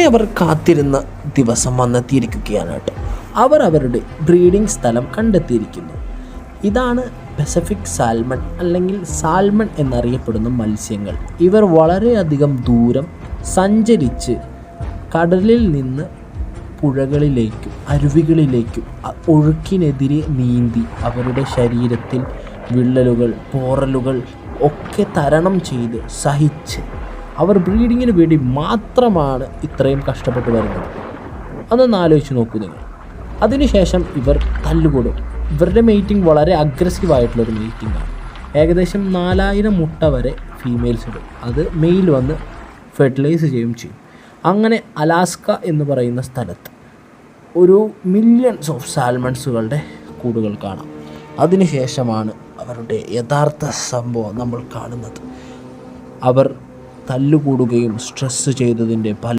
അങ്ങനെ അവർ കാത്തിരുന്ന ദിവസം വന്നെത്തിയിരിക്കുകയാണ് കേട്ടോ. അവർ അവരുടെ ബ്രീഡിംഗ് സ്ഥലം കണ്ടെത്തിയിരിക്കുന്നു. ഇതാണ് പസഫിക് സാൽമൺ അല്ലെങ്കിൽ സാൽമൺ എന്നറിയപ്പെടുന്ന മത്സ്യങ്ങൾ. ഇവർ വളരെയധികം ദൂരം സഞ്ചരിച്ച് കടലിൽ നിന്ന് പുഴകളിലേക്കും അരുവികളിലേക്കും ഒഴുക്കിനെതിരെ നീന്തി അവരുടെ ശരീരത്തിൽ വിള്ളലുകൾ, പോറലുകൾ ഒക്കെ തരണം ചെയ്ത് സഹിച്ച് അവർ ബ്രീഡിങ്ങിന് വേണ്ടി മാത്രമാണ് ഇത്രയും കഷ്ടപ്പെട്ട് വരുന്നത്. അതൊന്ന് ആലോചിച്ച് നോക്കൂ നിങ്ങൾ. അതിനുശേഷം ഇവർ തല്ലുകൂടും. ഇവരുടെ മീറ്റിംഗ് വളരെ അഗ്രസീവായിട്ടുള്ളൊരു മീറ്റിംഗാണ്. ഏകദേശം 4000 മുട്ട വരെ ഫീമെയിൽസ് ഇടും. അത് മെയിൽ വന്ന് ഫെർട്ടിലൈസ് ചെയ്യും. അങ്ങനെ അലാസ്ക എന്ന് പറയുന്ന സ്ഥലത്ത് ഒരു മില്യൺസ് ഓഫ് സാൽമൺസുകളുടെ കൂടുകൾ കാണാം. അതിനുശേഷമാണ് അവരുടെ യഥാർത്ഥ സംഭവം നമ്മൾ കാണുന്നത്. അവർ തല്ലുകൂടുകയും സ്ട്രെസ്സ് ചെയ്തതിൻ്റെ